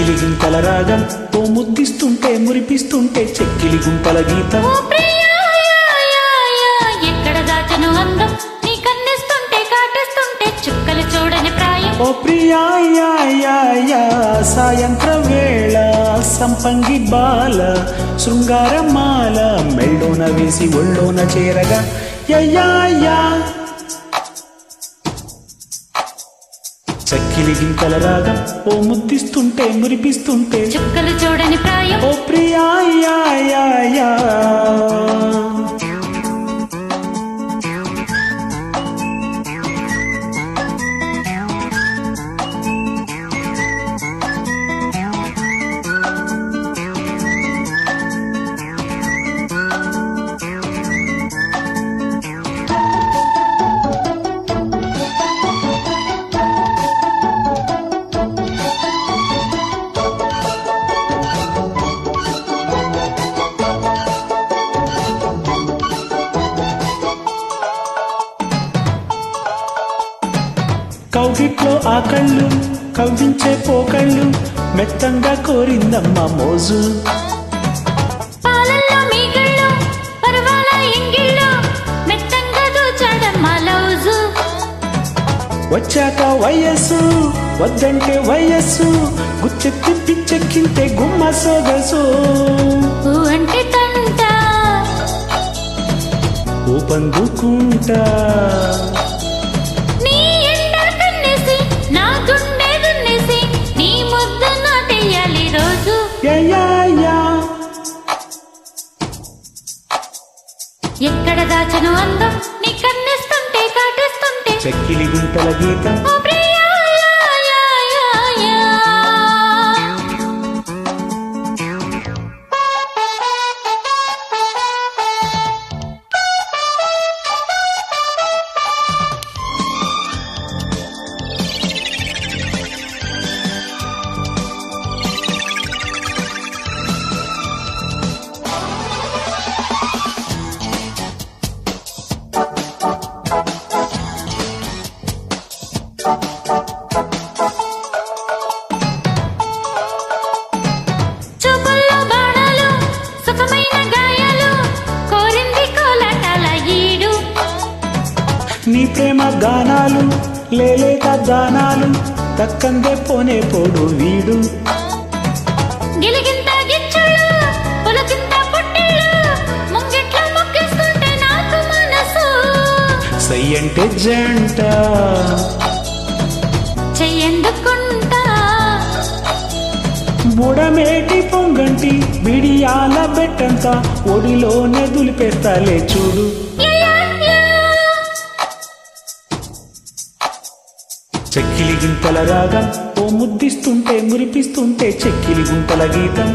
చెక్కిలి గుంతల రాగం ఓ ముద్దిస్తుంటే మురిపిస్తుంటే చెక్కిలి గుంతల గీతం. ఎక్కడ దాచను అందం నీ కన్నిస్తుంటే కాటేస్తుంటే చుక్కలు చూడని ప్రాయం. ఓ ప్రియా సాయంత్ర వేళ సంపంగి బాల శృంగారమాల మెళ్ళోన వేసి ఒళ్ళోన చేరగా యయ్యా. చెక్కిలి గింతల రాగం ఓ ముద్దిస్తుంటే మురిపిస్తుంటే చుక్కలు చూడని ప్రాయం. ఓ ప్రియా కౌగిట్లో ఆ కళ్ళు కవ్వించే పోకళ్ళు మెత్తంగా కోరిందమ్మ మోజు. పాలల్లో మీగళ్ళు పర్వాల ఎంగిళ్ళు మెత్తంగా దూచాడమ్మ లౌజు. వచ్చాక వయస్సు వద్దంటే వయస్సు గుచ్చెత్తి పిచ్చెక్కింటే గుమ్మ సొగసు. అంటే తంట ఓ పందుకుంటా ఎక్కడ దాచను అందం నీ కన్నిస్తుంటే కాటేస్తుంటే చెక్కిలి గుంతల గీతం. నీ ప్రేమ గానాలు లేలేక గానాలు దక్కందే పోనే పోడు వీడు. గిలిగింత గిచ్చుళ్ళు పులకింత పుట్టిళ్ళు ముంగిట్లో మొక్కిస్తుంటే నాకు మనసు. సయ్యంటే జంట చెయ్యందుకుంటా బుడమేటి పొంగంటి బిడియాల బెట్టంత ఒడిలోనే దులిపేస్తాలే చూడు. చెక్కిలి గింతల రాగం ఓ ముద్దిస్తుంటే మురిపిస్తుంటే చెక్కిలి గుంతల గీతం.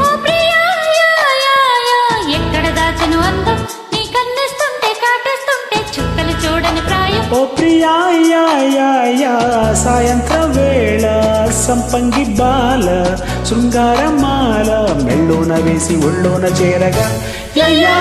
ఎక్కడ దాచను అందం నీ కన్నిస్తుంటే కాటేస్తుంటే చుక్కలు చూడని ప్రాయం. ఓ ప్రియా సాయంత్ర వేళ సంపంగి బాల శృంగారమాల మెళ్ళోన వేసి ఒళ్ళోన చేరగా యయ్యా.